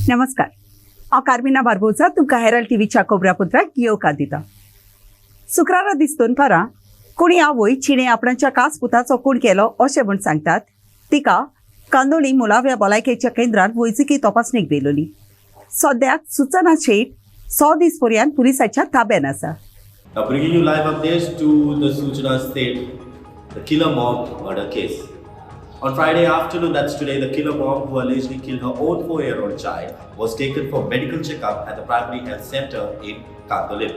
नमस्कार हांव कार्मिना बारबोजा तुमकां हेरल्ड टीव्हीच्या खोबऱ्यापत्राक येवकार दिता। शुक्रारा दिसतून परां कोणी आवय चिणे आपणाच्या कास पुताचो खून केलो अशें म्हूण सांगतात। तिका कांदोळी मुलाव्या भलायकेच्या केंद्रात वैजकी तपासणीक दवरली। सद्याक सूचना शेट 100 दीस पर्यंत पुलिसाच्या ताब्यात आसा। Bringing you live updates to the Suchana State, the killer mom murder case. On Friday afternoon, that's today, the killer mom who allegedly killed her own 4-year-old child was taken for medical checkup at the primary health center in Konkani.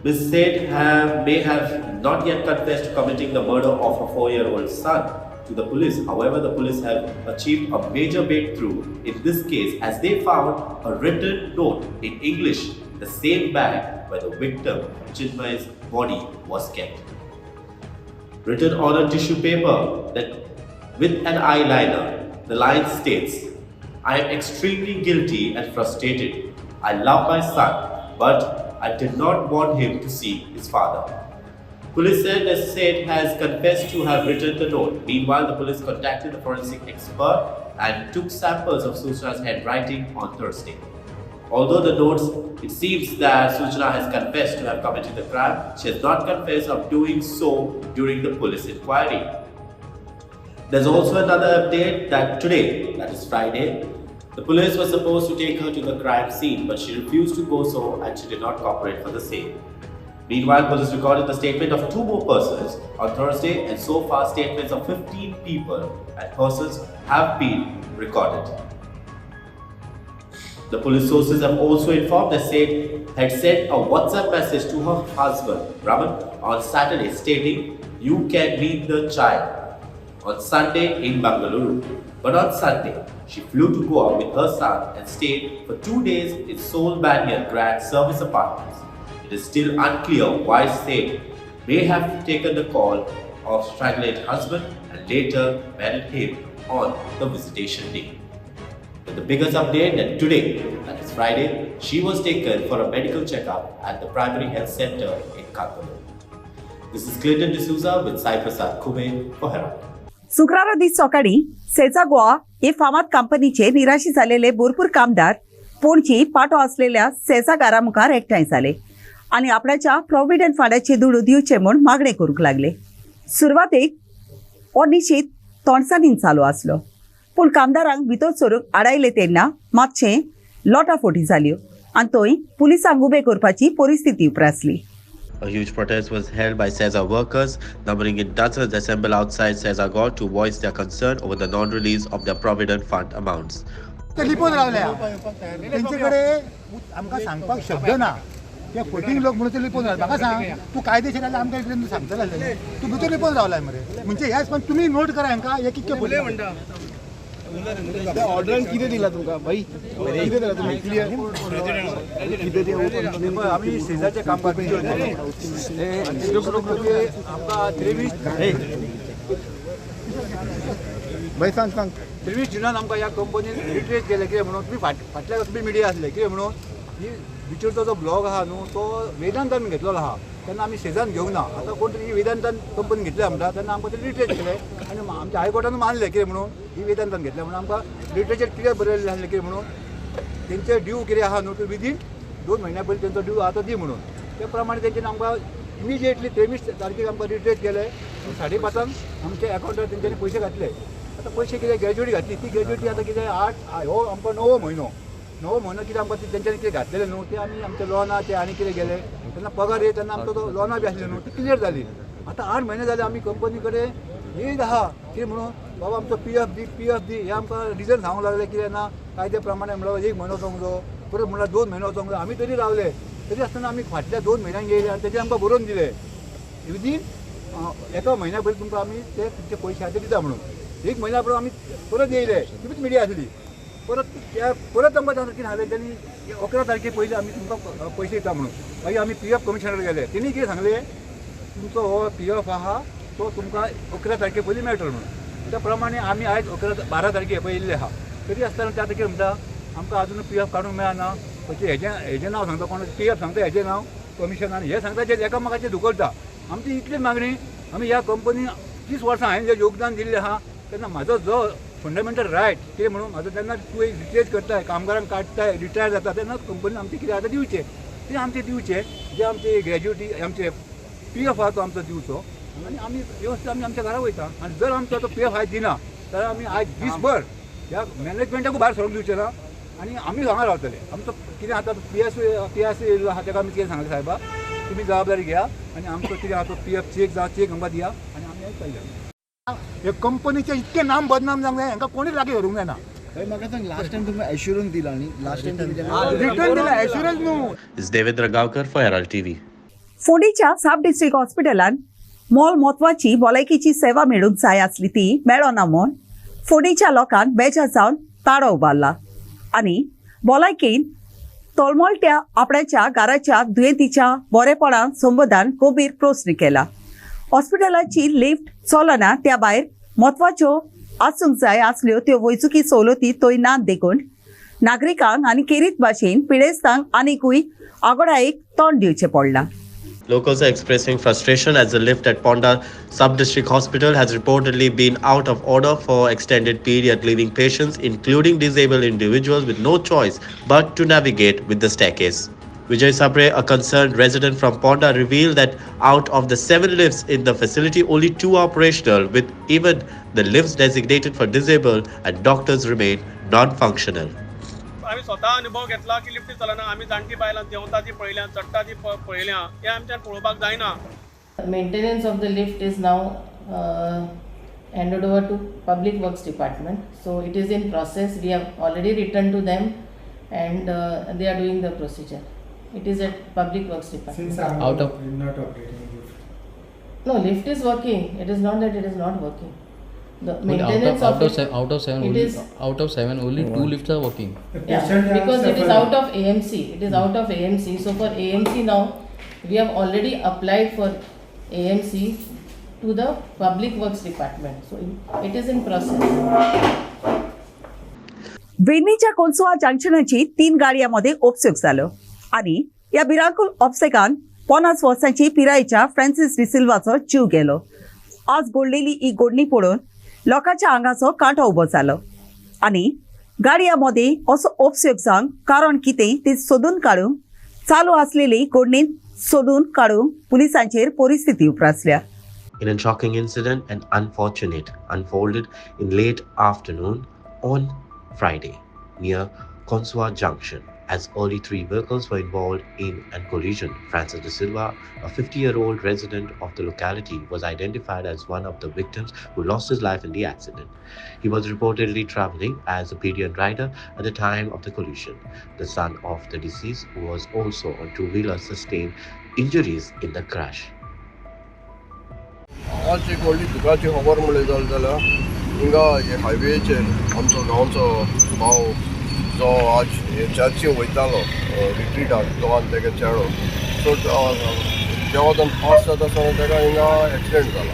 Ms. Said may have not yet confessed to committing the murder of her 4-year-old son to the police. However, the police have achieved a major breakthrough in this case as they found a written note in English, the same bag where the victim Chinmay's body was kept. Written on a tissue paper that with an eyeliner, the line states, "I am extremely guilty and frustrated. I love my son, but I did not want him to see his father." Police said that Said has confessed to have written the note. Meanwhile, the police contacted the forensic expert and took samples of Suchana's handwriting on Thursday. Although the notes, it seems that Suchana has confessed to have committed the crime, she has not confessed of doing so during the police inquiry. There's also another update that today, that is Friday, the police were supposed to take her to the crime scene, but she refused to go so and she did not cooperate for the same. Meanwhile, police recorded the statement of 2 more persons on Thursday, and so far statements of 15 people and persons have been recorded. The police sources have also informed that Said had sent a WhatsApp message to her husband, Raman, on Saturday stating, "You can meet the child," on Sunday in Bangalore. But on Sunday, she flew to Goa with her son and stayed for 2 days in Seoul Banyan Grand Service Apartments. It is still unclear why Said may have taken the call of strangled husband and later married him on the visitation day. But the biggest update that today, that is Friday, she was taken for a medical checkup at the primary health center in Konkani. This is Clinton D'Souza with Cyprus at Khobro for Herald. शुक्रारा दीस सकाळी सेजा गोवा हे फामाद कंपनीचे निराशी झालेले भरपूर कामदार पणजी पाटो असलेल्या सेजा घरामुखार एकठांय जाले आणि आपल्याच्या प्रॉव्हिडंट फंडाचे दुडू दिवचे म्हूण मागणे करूंक लागले। सुरवातेक हो निश्चित तोणसानीन चालू आसलो, पूण कामदारांक भितर सरूंक आडायले तेन्ना मातशें लोटाफोटी जाल्यो आनी थंय पुलिसांक उबे करपाची परिस्थिती उप्रासली। A huge protest was held by SEZA workers, numbering in dozens assembled outside SEZA Gore to voice their concern over the non-release of their Provident Fund amounts. Telephone रावल्या तेंचेकडे आमकां सांगपाक शब्द ना। ते फोटींग लोक म्हणून टेलिफोन रावले। म्हाका सांग, तूं कायदेशीर जाल्यार आमकां कितें सांगतले आसलें, तूं भितर टेलिफोन रावलाय मरे। म्हणजे हेच पण तुम्ही नोट करा हांकां हे कितके बोले म्हणटा ऑर्डर कितें दिला तुमकां भाई, कितें दिला तुमी क्लियर कितें दिला आम्ही सेजाचे काम करपी आमकां 23 जुनान आमकां ह्या कंपनीन रिट्रेस केले कितें म्हणून तुमी फाटल्या तुमी मिडिया आसले कितें म्हणून ही भितरचो जो ब्लॉग आहा न्हू तो वेदांतान घेतलेलो आहा, तेन्ना आमी सेजान घेवंक ना। आतां कोण तरी वेदांतान कंपनी घेतल्या म्हणटा तेन्ना आमकां ते रिट्रेस केले आनी आमच्या हायकोर्टान मानले कितें म्हणून ही वेदांतान घेतल्या म्हणून आमकां रिट्रेचेर क्लियर बरयल्लें आसलें कितें म्हणून तेंचे ड्यू कितें आहा न्हू ते विदीन 2 म्हयन्या पयलीं तेंचो ड्यू आतां दी म्हणून ते प्रमाणे तेंच्यानी आमकां इमिजिएटली 23 तारखेक आमकां रिट्रेस केले। 5:30 आमच्या अकाउंटार तेंच्यांनी पयशे घातले। आतां पयशे कितें ग्रॅज्युएटी घातली, ती ग्रॅज्युएटी आतां कितें 8 हो आमकां 9वो म्हयनो कितें आमकां तेंच्यांनी कितें घातलेलें न्हू ते आमी आमच्या लॉना ते आनी कितें गेले तेन्ना पगार येत तेन्ना आमचो तो लॉना बी आसले न्हू ती क्लियर जाली। आतां 8 म्हयने जाले आमी कंपनी कडेन येयत आहा कितें म्हणून बाबा आमचो पीएफ दी हे आमकां रिजन सांगूंक लागले कितें ना कायद्या प्रमाणे म्हणल्यार 1 म्हयनो वचोंक जायो, परत म्हणल्यार 2 म्हयने वचोंक जायो। आमी तरी रावले तरी आसतना आमी फाटल्या 2 म्हयन्यांक येयले आनी तेजे आमकां बरोवन दिले विदीन 1 म्हयन्या पयलीं तुमकां आमी ते पयशे आतां दिता म्हणून 1 म्हयन्या परत आमी परत येयले, तुमीच मिडिया आसली परत आमकां कितें सांगलें त्यांनी 11 तारखे पयलीं आमी तुमकां पयशे दिता म्हणून। मागीर आमी पीएफ कमिशनर गेले, तेणी कितें सांगलें तुमचो हो पीएफ आहा तो तुमकां 11 तारखे पयलीं मेळटलो म्हणून। त्या प्रमाणे आमी आयज 12 तारखे पळय येयल्ले आहा तरी आसतना ते आतां कितें म्हणटा आमकां अजून पीएफ काडूंक मेळना। खंयचे हेजें नांव सांगता कोण पीएफ सांगता हेजें नांव कमिशन आनी हे सांगता जे एकामेकाचेर धुकलता। आमची इतलीच मागणी आमी ह्या कंपनीन 30 वर्सां हांवें जें योगदान दिल्लें आहा तेन्ना म्हाजो जो फंडामेंटल रायट कितें म्हणून आतां तेन्ना तूं एक रिप्लेस करताय कामगारांक काडटाय रिटायर जाता तेन्ना कंपनीन आमचे कितें आतां दिवचें तें आमचे दिवचें जे आमचे ग्रॅज्युएटी आमचे PF आहा तो आमचो दिवचो आनी आमी वेवस्थीत आमी आमच्या घरा वयता आनी जर आमचो तो PF आयज दिना जाल्यार आमी आयज दीसभर ह्या मॅनेजमेंटाकूय भायर सरोंक दिवचें ना आनी आमी हांगा रावतले आमचो कितें आतां PSU येयल्लो आहा तेका आमी कितें सांगलें सायबा तुमी जबाबदारी घेया आनी आमचो कितें आहा तो PF चेक आमकां दिया आनी आमी आयज चल्ल्या हे कंपनीचें इतकें नाम बदनाम जावंक जाय हांकां कोणीच लागीं धरूंक जायना म्हाका सांग लास्ट टायम तुमी एश्युरन्स दिला न्ही लास्ट टायम तुमी रिटर्न दिला एश्युरन्स न्हू It's Devendra Gaonkar for Herald TV. फोंडेच्या सब डिस्ट्रिक्ट हॉस्पिटलान मोल म्हत्वाची भलायकेची सेवा मेळूंक जाय आसली ती मेळना म्हूण फोंडेच्या लोकांक बेजार जावन ताळो उबारला आनी भलायकेन तोलमोलत्या आपणाच्या घराच्या दुयेंतीच्या बरेपणां संबंदान गंभीर प्रस्न केला. हॉस्पिटलाची लिफ्ट चलना त्या भायर म्हत्वाच्यो आसूंक जाय आसल्यो त्यो वैजकी सवलती थंय नात देखून नागरिकांक आनी खेरीत भाशेन पिडेस्तांक आनीकूय आगोडायेक तोंड दिवचें पडलां. Locals are expressing frustration as the lift at Ponda Sub-District Hospital has reportedly been out of order for extended period, leaving patients, including disabled individuals, with no choice but to navigate with the staircase. Vijay Sabre, a concerned resident from Ponda, revealed that out of the 7 lifts in the facility, only 2 are operational, with even the lifts designated for disabled and doctors remain non-functional. आम्ही स्वतः अनुभव घेतला की lift चलना आम्ही जाणटी बायलां देंवता ती पळयल्या चडटा ती पळयल्या हे आमच्यान पळोवपाक जायना. Maintenance of the lift is now handed over to Public Works Department. So it is in process. We have already written to them and they are doing the procedure. It is at Public Works Department. Since out of not operating lift. no lift is working. It is not that it is not working. The Only maintenance out of it, out of seven, it only, is out of 7, only 2 lifts are working. The yeah, patient has because it is suffered. out of AMC. It is out of AMC. So for AMC now, we have already applied for AMC to the Public Works Department. So it is in process. वेन्नीच्या कोनसुआ जंक्शनाची 3 गाडयांमध्ये उपसूक जालो आणि या भिरांकूळ उपसेकान 50 वर्सांची पिरायेच्या Francis डिसिल्वाचो जीव गेलो. आज घडलेली ही घडणी पळोवन लोकांच्या आंगाचो कांटो उबो जालो आणि गाडयांमध्ये असो उपसोग जावंक कारण कितें ते सोदून काडूंक चालू आसलेली घडणींत सोदून काडूंक पुलिसांचेर परिस्थिती उप्रासल्या. In a shocking incident, an unfortunate unfolded in late afternoon on Friday near Konsua Junction, as only 3 vehicles were involved in a collision. Francis De Silva, a 50-year-old resident of the locality, was identified as one of the victims who lost his life in the accident. He was reportedly traveling as a PDN rider at the time of the collision. The son of the deceased, who was also on 2-wheeler, sustained injuries in the crash. आज एक व्हडली दुखाची खबर म्हणली जाल्यार हिंगा हे हायवेचेर आमचो गांवचो भाव जो आज चर्ची वयतालो रिट्रीटाक तो आनी तेगे चेडो सो जेवा तो पास जाता आसतना तेका हिंगा एक्सिडेंट जाला.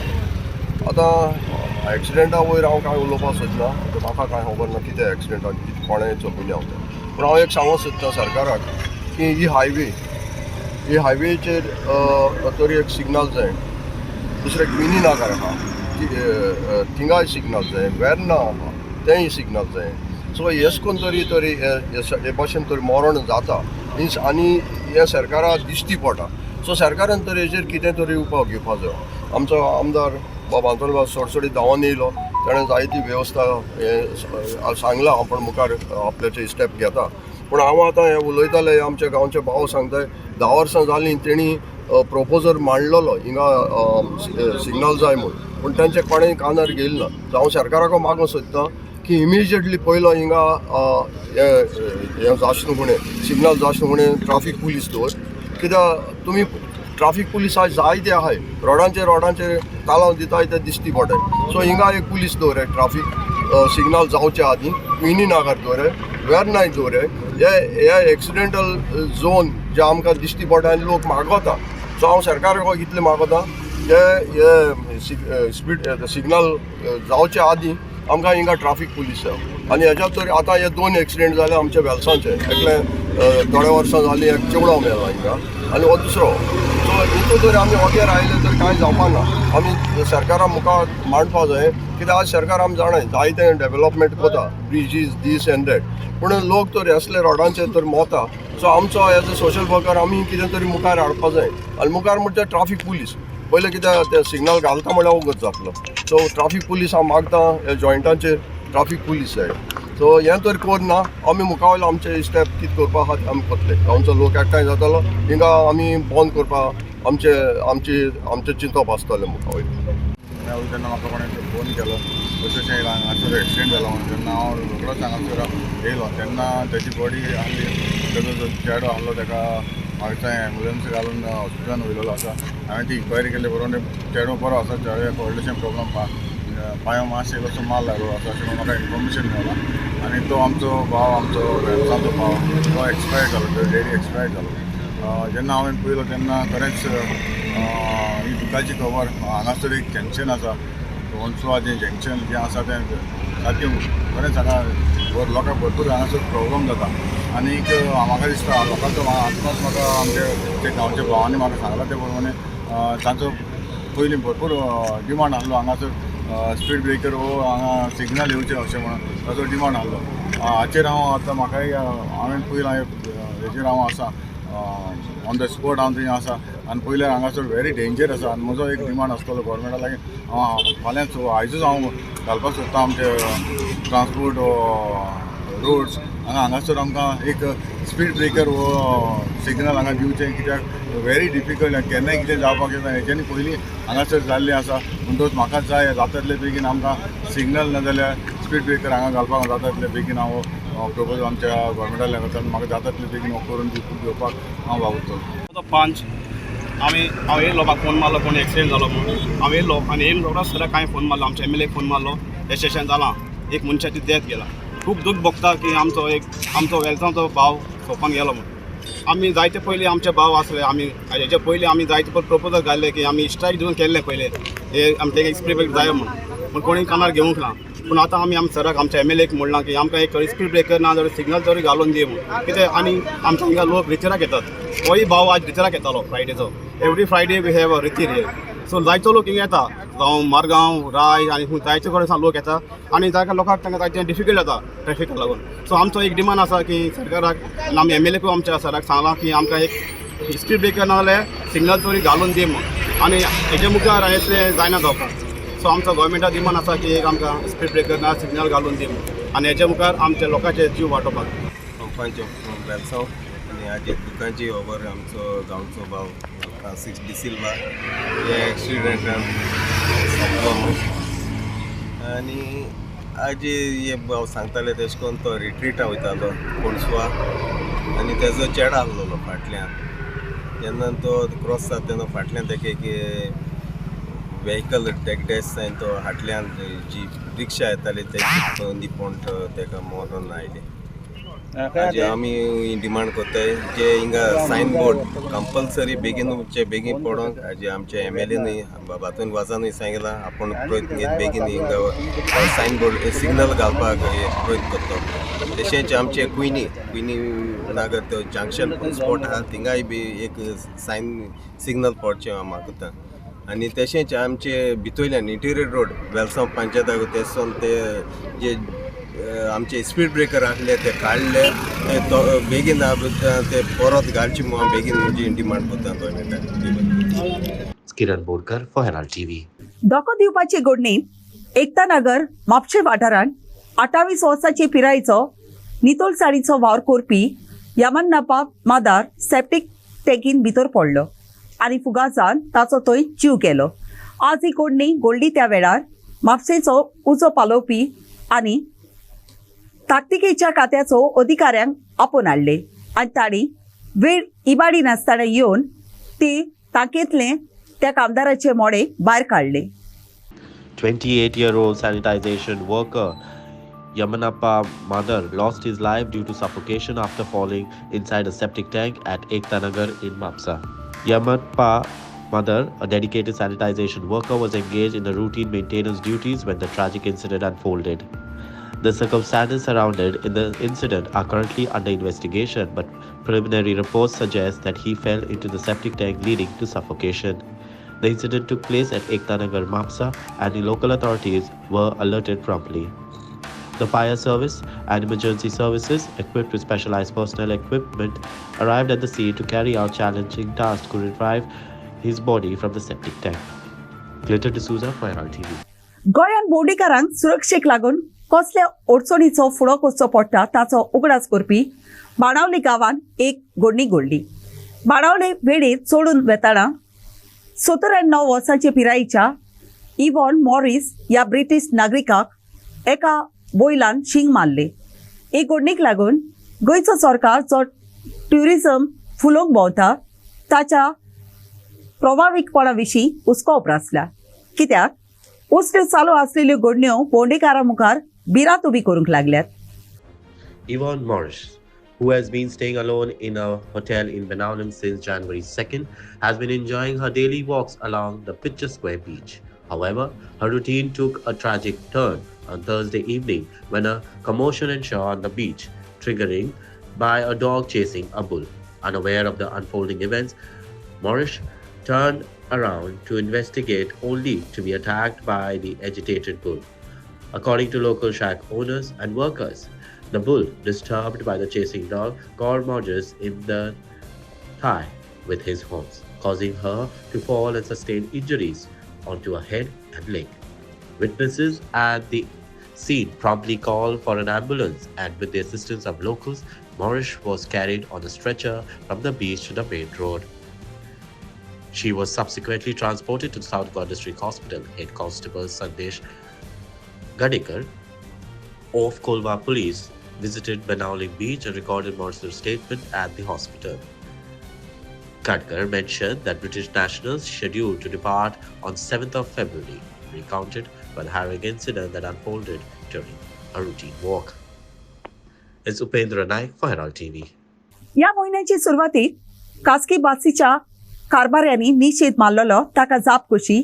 आतां एक्सिडेंटा वयर हांव कांय उलोवपाक सोदना, म्हाका कांय खबर ना कितें एक्सिडेंटाक कितें कोणें चलून हांव पूण हांव एक सांगूंक सोदता सरकाराक की ही हायवेचेर तरी एक सिग्नल जाय, दुसरे मिनी नागर आहा थिंगाय सिग्नल जाय, वेर्ना आहा तेंय सिग्नल जाय. सो हेच करून तरी हे भाशेन तरी मरण जाता मिन्स आनी हे सरकाराक दिश्टी पडटा. सो सरकारान तरी हेचेर कितें तरी उपाय घेवपाक जाय. आमचो आमदार बाबांतलो सडसडीत धांवन येयलो, ताणें जायती वेवस्था सांगला आपण मुखार आपल्याचे स्टेप घेता. पूण हांव आतां हे उलयताले आमच्या गांवचे भाव सांगताय 10 वर्सां जालीं तेणी प्रोपोजर मांडलेलो हिंगा सिग्नल जाय म्हणून, पूण तांचे कोणेंय कानार गेल ना. सो हांव सरकाराक मागूंक सोदतां की इमिजिएटली पयलो हिंगा हें जावचें न्हू सिग्नल जावचें न्हू ट्राफीक पुलीस दवर, कित्याक तुमी ट्राफीक पुलीस आज जायते आहाय रोडांचेर तालाव दिताय ते दिश्टी पडटाय. सो हिंगा एक पुलीस दवराय ट्राफीक सिग्नल जावचे आदीं मिनी नागर दवराय, वेर्नाय दवराय. हे एक्सिडेंटल झोन जे आमकां दिश्टी पडटा आनी लोक मागोता. सो हांव सरकाराक इतलें मागोता हे स्पीड सिग्नल जावचे आदीं आमकां हिंगा ट्राफीक पुलीस जाय. आनी हेज्या तरी आतां हे 2 एक्सिडेंट जाले आमच्या वेल्सांचे, एकले थोड्या वर्सां जालीं एक चेवडो मेलो हिंगा आनी हो दुसरो. सो हितून जर आमी वगेर आयले तर कांय जावपा ना. आमी सरकारा मुखार मांडपा जाय कित्याक आज सरकार आमी जाणाय जायते डेव्हलपमेंट कोता, ब्रिजीस दीस एंड दॅट, पूण लोक तर असले रोडांचेर तर मोता. सो आमचो एज अ सोशल वर्कर आमी कितें तरी मुखार हाडपा जाय. आनी मुखार म्हणजे ट्राफीक पुलीस पयलें कित्याक ते सिग्नल घालता म्हळ्यार वगत जातलो. सो ट्राफीक पुलीस हांव मागता ह्या जॉयंटांचेर ट्राफीक पुलीस जाय. सो हें तर करना आमी मुखार वयले आमचे स्टेप कितें करपा आहा आमी करतले. गांवचो लोक एकठांय जातालो हिंगा आमी बंद करपा आमचे चिंतप आसतलें मुखार वयले. जेन्ना म्हाका कोणें फोन केलो अशें हांगासर एक्सिडेंट जालो म्हणून तेन्ना हांव रोखडोच हांगासर येयलो. तेन्ना तेजी बॉडी आसली, तेजो जो चेडो आहलो ताका हांवें थंय एम्बुलन्स घालून हॉस्पिटलान वयलेलो आसा. हांवें ती इन्क्वायरी केली बरोवन चेडो बरो आसा, चेड्याक व्हडलेशें प्रॉब्लम पांयां मातशें इल्लोसो माल लागलो आसा अशें म्हाका इन्फॉर्मेशन मेळ्ळां. आनी तो आमचो भाव, आमचो वेलसाचो भाव तो एक्सपायर्ड जालो, तो डेडी एक्सपायर्ड जालो. जेन्ना हांवें पळयलो तेन्ना खरेंच ही दुखाची खबर. हांगासर एक जंक्शन आसा, कोणसुआ जें जंक्शन जें आसा तें सारकें खरेंच हांगा लोकांक भरपूर हांगासर प्रॉब्लम जाता. आनीक म्हाका दिसता लोकांचो आत्मोच म्हाका आमचे जे गांवच्या भावांनी म्हाका सांगलां ते प्रमाणे तांचो पयलीं भरपूर डिमांड आहलो हांगासर स्पीड ब्रेकर वो हांगा सिग्नल येवचें अशें म्हणून ताचो डिमांड आहलो. हाचेर हांव आतां म्हाकाय हांवें पयलां हेजेर हांव आसा ऑन द स्पॉट हांव थंय आसा. आनी पयले हांगासर व्हेरी डेंजर आसा. आनी म्हजो एक डिमांड आसतलो गोवोरमेंटा लागीं हांव फाल्यांच आयजूच हांव घालपाक सोदता आमचे ट्रान्सपोर्ट रोड्स हांगासर आमकां एक स्पीड ब्रेकर वो सिग्नल हांगा दिवचें. कित्याक व्हेरी डिफिकल्ट केन्नाय कितें जावपाक येता. हेच्यानी पयलीं हांगासर जाल्लें आसा. म्हणटूच म्हाका जाय जाता तितले बेगीन आमकां सिग्नल नाजाल्यार स्पीड ब्रेकर हांगा घालपाक जाता तितले बेगीन हांव प्रपोज आमच्या गोवोरमेंटाक करता. म्हाका जाता तितले बेगीन हो करून घेवपाक हांव वावुरतलो. पंच हांव येयलो, म्हाका फोन मारलो कोणी एक्सिडेंट जालो म्हणून. हांव येयलो आनी येयलो रोखडोच सगळ्याक हांवें फोन मारलो, आमच्या एम एल ए फोन मारलो. हे सेशन जालां, एक मनशाची डेथ गेला. खूब दूख भोगता की आमचो वेलसांचो भाव सोंपोन गेलो म्हणून. आमी जायते पयलीं आमचे भाव आसले, आमी हेचे पयलीं आमी जायते प्रपोजल घाल्ले की आमी स्ट्रायक दिवन केल्ले पयले हे आमचे एक स्पीड ब्रेकर जाय म्हणून, पूण कोणी कानार घेवंक ना. पूण आतां आमी सराक आमच्या एम एल एक म्हणलां की आमकां एक स्पीड ब्रेकर ना जाल्यार सिग्नल तरी घालून दी म्हणून. कितें आनी आमच्या हिंगा लोक रिचराक येतात. होय भाव आज रिचराक येतालो फ्रायडेचो. Every Friday we have a retreat here. So जायतो लोक हिंगा येता, जावं मारगांव, राय आनी जायते कडेन लोक येता. आनी ताका लोकांक तांकां जायते डिफिकल्ट जाता ट्रॅफिकाक लागून. सो आमचो एक डिमांड आसा की सरकाराक आमी एम एल एकूय आमच्या सराक सांगलां की आमकां एक स्पीड ब्रेकर ना जाल्यार सिग्नल तरी घालून दी म्हणून. आनी हेजे मुखार हें जायना जावपाक. सो आमचो गोवोरमेंटा डिमांड आसा की एक आमकां स्पीड ब्रेकर ना सिग्नल घालून दी म्हणून. आनी हेजे मुखार आमच्या लोकांचे जीव वाटोवपाक. पंपांचे वेलसांव आनी हाजे दुखांची खबर आमचो गांवचो भाव फ्रांसीस डिसिल्वा हे एक्सिडेंटान सोंपलो म्हणून. आनी आजी हे भाव सांगताले तेश कोन्न तो रिट्रीटा वयतालो कोणसुआ आनी तेजो चेडो आहलोलो फाटल्यान. जेन्ना तो क्रॉस जाता तेन्ना फाटल्यान ताका एक वेहिकल तेका डॅश जायन तो फाटल्यान जी रिक्षा येताली तेजी निपोंट तेका मरण आयलें. हाजे आमी डिमांड कोत्ताय जे हिंगा सायन बोर्ड कंपल्सरी बेगीन पडोंक हाजे आमच्या एम एल एनूय बाबातून वाजानूय सांगलां आपूण प्रयत्न घेत बेगीन हिंगा सायन बोर्ड सिग्नल घालपाक प्रयत्न करता. तशेंच आमचे कुयनी नागर तो जंक्शन स्पॉट आहा थिंगाय बी एक सायन सिग्नल पडचें हांव मागता. आनी तशेंच आमचे भितरल्यान इंटिरियर रोड वेलसांव पंचायताक तेसून ते जे आमचे स्पीड ब्रेकर आसले ते काडले तो बेगीन ते परत घालचे म्हणून बेगीन म्हणजे डिमांड करता गोवोरमेंटाक. किरण बोरकर फॉर हेराल्ड टीव्ही. धोको दिवपाचे घडणीत एकता नगर म्हापशे वाठारांत 28 वर्सांचे पिरायेचो नितोळ साडीचो वावर करपी यमनप्पा मादार सेप्टिक टँकीन भितर पडलो आनी फुगा जावन ताचो थंय जीव गेलो. आज ही घडणी घडली त्या वेळार म्हापशेचो उजो पालोवपी आनी ताकतिकेच्या खात्याचो अधिकाऱ्यांक आपोवन हाडले आनी तांणी वेळ इबाडी नासतना येवन ती तांकेंतले त्या कामदाराचे मोडे भायर काडले. 28-year-old sanitation worker Yamanappa Madar lost his life due to suffocation after falling inside a septic tank at Ektanagar in Mapsa. Yamanappa Madar, a dedicated sanitization worker, was engaged in the routine maintenance duties when the tragic incident unfolded. The circumstances surrounded in the incident are currently under investigation, but preliminary reports suggest that he fell into the septic tank, leading to suffocation. The incident took place at Ektanagar, Mamsa, and the local authorities were alerted promptly. The fire service and emergency services, equipped with specialized personnel equipment, arrived at the scene to carry out challenging tasks to retrieve his body from the septic tank. Glitter D'Souza for Herald TV. गोंयांत बोंडेकारांक सुरक्षेक लागून कसल्या अडचणीचो फुडो करचो पडटा ताचो उगडास करपी बाणावले गांवांत एक घडणी घडली. बाणावले वेळेर चोडून वेताना 79 वर्सांचे पिरायेच्या इव्हॉन मॉरिस ह्या ब्रिटीश नागरिकाक एका बोयलान शिंग मारले. हे घडणीक लागून गोंयचो सरकार जो ट्युरिझम फुलोवंक भोंवता ताच्या प्रभावीकपणा विशीं हुस्को उप्रासला. कित्याक उश्ट चालू आसलेल्यो घडण्यो बोंडेकारां मुखार भिरांत उबी करूंक लागल्यात. Yvonne Morris, who has been staying alone in a hotel in Benaulim since January 2nd, has been enjoying her daily walks along the Pitcher Square beach. However, her routine took a tragic turn on Thursday evening when a commotion ensued on the beach, triggering by a dog chasing a bull. Unaware of the unfolding events, Morris turned around to investigate only to be attacked by the agitated bull. According to local shack owners and workers, the bull, disturbed by the chasing dog, caught Morris in the thigh with his horns, causing her to fall and sustain injuries onto her head and leg. Witnesses at the scene promptly called for an ambulance, and with the assistance of locals, Morris was carried on a stretcher from the beach to the main road. She was subsequently transported to South Goa District Hospital. Head Constable Sandesh Gadekar of Kolva Police visited Benaulim Beach and recorded Morris's statement at the hospital. Gadekar mentioned that British nationals scheduled to depart on 7th of February recounted by the harrowing incident that unfolded during a routine walk. It's Upendra Naik for Herald TV. या महिन्याची सुरवातीक खासगी बसीच्या कारभाऱ्यांनी निषेध मारलेलो ताका जाप कशी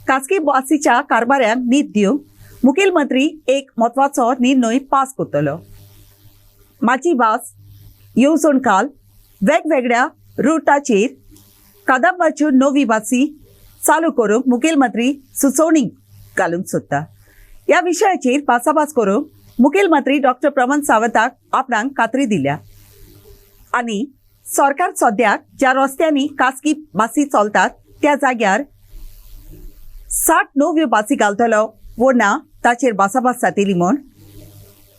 खासगी बसीच्या कारभाऱ्यांक न्हीद दिवंक मुखेलमंत्री एक म्हत्वाचो निर्णय पास करतलो. माझी बस येवजण काल वेगवेगळ्या रुटाचेर कदंबाच्यो नवी बसी चालू करूंक मुखेलमंत्री सुचोवणी घालूंक सोदता. ह्या विशयाचेर भासाभास करूंक मुखेलमंत्री डॉक्टर प्रमोद सावंताक आपणाक खात्री दिल्या. आनी सरकार सद्याक ज्या रस्त्यांनी खासगी बसी चलतात त्या जाग्यार 60 नव्यो बसी घालतलो वो ना ताचेर भासाभास जातली म्हूण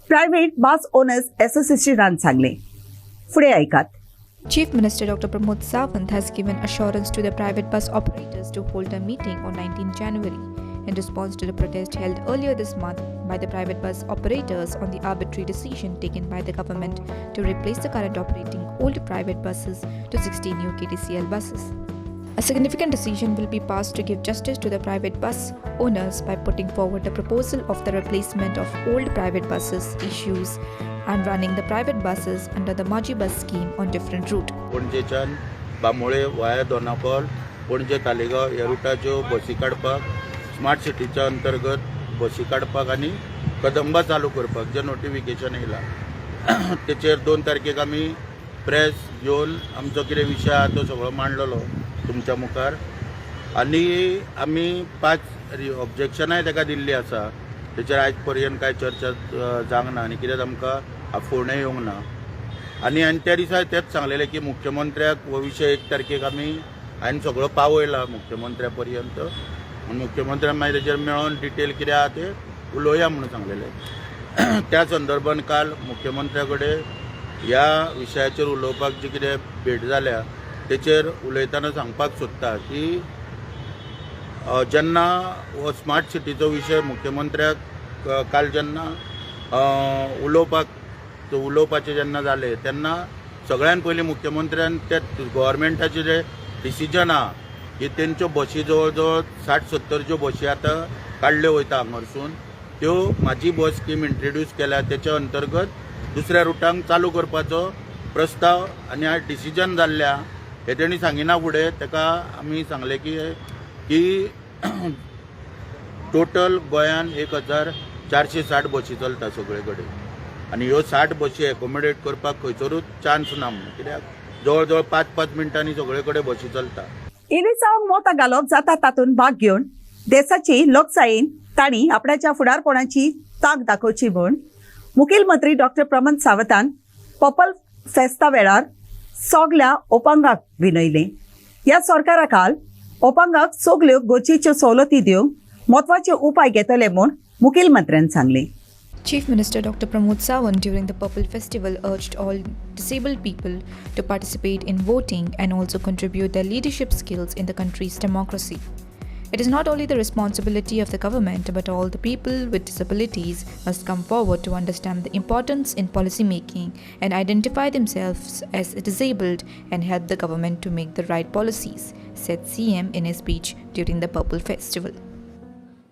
प्रायव्हेट बस ओनर्स असोसिएशनान सांगलें. फुडें आयकात. Chief Minister Dr. Pramod Sawant has given assurance to the private bus operators to hold a meeting on 19 January in response to the protest held earlier this month by the private bus operators on the arbitrary decision taken by the government to replace the current operating old private buses to 16 new KTCL buses. A significant decision will be passed to give justice to the private bus owners by putting forward a proposal of the replacement of old private buses issues and running the private buses under the Maji bus scheme on different route. पणजेच्यान बांबोळे वाया दोनापल पणजे तालेगाव ह्या रुटाच्यो बसी काडपाक smart सिटीच्या अंतर्गत बसी काडपाक आनी कदंबा चालू करपाक जे नोटिफिकेशन येयला तेचेर 2 तारखेक आमी प्रेस घेवन आमचो कितें विशय आहा तो सगळो मांडलेलो तुमच्या मुखार आनी आमी 5 ऑब्जेक्शनाय ताका दिल्ली आसा. तेचेर आयज पर्यंत कांय चर्चा जावंक ना आनी कित्याक आमकां आफोवणेय येवंक ना आनी हांवें त्या दिसा तेंच सांगलेलें की मुख्यमंत्र्याक हो विशय 1 तारखेक आमी हांवें सगळो पावयला मुख्यमंत्र्या पर्यंत आनी मुख्यमंत्र्यान मागीर तेचेर मेळोन डिटेल कितें आहा तें उलोवया म्हणून सांगलेलें. त्या संदर्भान काल मुख्यमंत्र्या कडेन ह्या विशयाचेर उलोवपाक जी कितें भेट जाल्या तेचेर उलयतना सांगपाक सोदता की जेन्ना हो स्मार्ट सिटीचो विशय मुख्यमंत्र्याक काल जेन्ना उलोवपाचें जेन्ना जालें तेन्ना सगळ्यान पयलीं मुख्यमंत्र्यान ते गव्हर्मेंटाचें जें डिसिजन आहा की तेंच्यो बसी जवळ जवळ 60-70 ज्यो बसी आतां काडल्यो वयता हांगारसून त्यो म्हाजी बस स्कीम इंट्रोड्यूस केल्या तेच्या अंतर्गत दुसऱ्या रुटांक चालू करपाचो प्रस्ताव आनी आज डिसिजन जाल्ल्या हे तेणी सांगिना फुडें ताका आमी सांगलें की टोटल गोंयान 460 बसी चलता सगळे कडेन आनी ह्यो 60 बसी एकोमोडेट करपाक खंयसरूच चान्स ना कित्याक जवळ जवळ 5-5 मिनटांनी सगळे कडेन बसी चलता. इरिसांक मोता घालप जाता तातूंत भाग घेवन देशाची लोकशायेन तांणी आपणाच्या फुडारपणाची तांक दाखोवची म्हूण मुखेल मंत्री डॉक्टर प्रमोद सावंतान पर्पल फेस्ता वेळार सगल्या ओपांगाक विनयलें. ह्या सरकारा खाल ओपांगाक सगल्यो गरजेच्यो सवलती दिवंक म्हत्वाचे उपाय घेतले म्हूण मुखेलमंत्र्यान सांगलें. Chief Minister Dr. Pramod Sawant during the Purple Festival urged all disabled people to participate in voting and also contribute their leadership skills in the country's democracy. It is not only the responsibility of the government, but all the people with disabilities must come forward to understand the importance in policy making and identify themselves as disabled and help the government to make the right policies, said CM in his speech during the Purple Festival.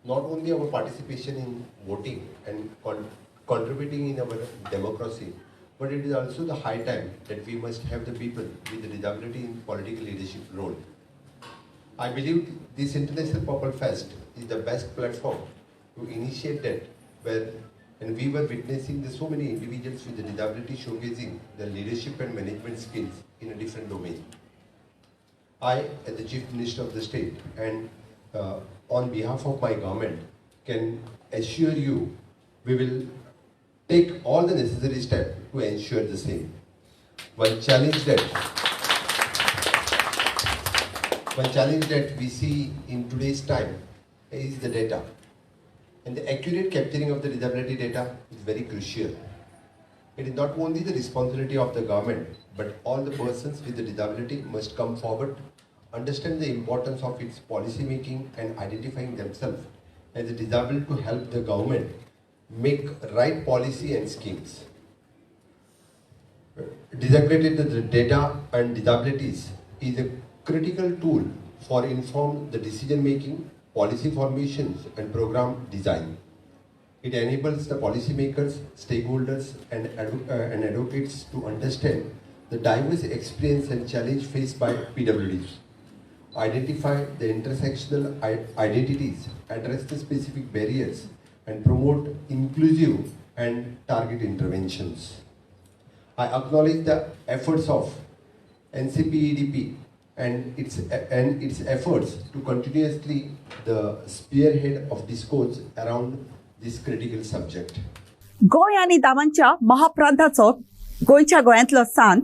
Not only our participation in voting and contributing in our democracy, but it is also the high time that we must have the people with the disability in political leadership role. I believe this International Purple Fest is the best platform to initiate that, and we were witnessing so many individuals with the disability showcasing their leadership and management skills in a different domain. I, as the Chief Minister of the state, and on behalf of my government, can assure you we will take all the necessary steps to ensure the same. One challenge that we see in today's time is the data, and the accurate capturing of the disability data is very crucial. It is not only the responsibility of the government, but all the persons with the disability must come forward, understand the importance of its policy making and identifying themselves as a disabled to help the government make right policy and schemes. Disaggregated data and disabilities is a critical tool for informed the decision making, policy formations and program design. It enables the policymakers, stakeholders and advocates to understand the diverse experience and challenge faced by PWDs, identify the intersectional identities, address the specific barriers, and promote inclusive and target interventions. I acknowledge the efforts of NCPEDP and its efforts to continuously the spearhead of discourse around this critical subject. Goa आनी दामांच्या महाप्रांताचो गोंयच्या गोंयांतलो सांत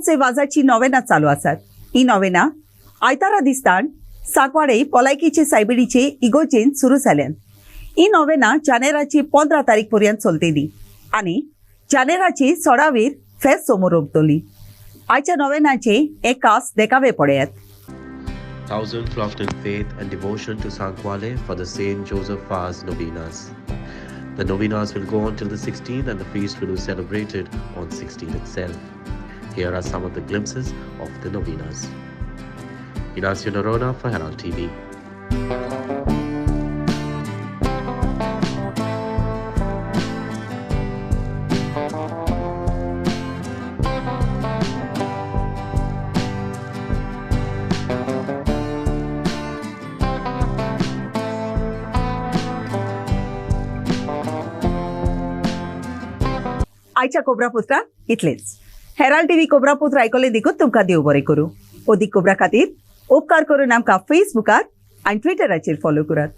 सेवाजाची novena चालू आसात. ही novena आयतारा दिसतान सांकवाडे भलायकीचे सायबिडीचे इगोर्जेन सुरू जाल्यान. ही novena जानेराची 15 तारीख पर्यंत चलतली आनी जानेराची 16वीर फेस्त समोर उमटली. आयच्या नोवेनाचे एक खास देखावे पळयात. Thousands flocked in faith and devotion to Sankwale for the Saint Joseph Fast novenas. The novenas will go on till the 16th and the feast will be celebrated on 16th itself. Here are some of the glimpses of the novenas. Ignacio Norona for Herald TV. आयच्या कोब्रापुत्रा इतलेच. Herald TV कोब्रापुत्र आयकले देखून तुमकां देव बरें करूं. अदीक cobra खातीर उपकार करून आमकां फेसबुकार आनी ट्विटराचेर फॉलो करात.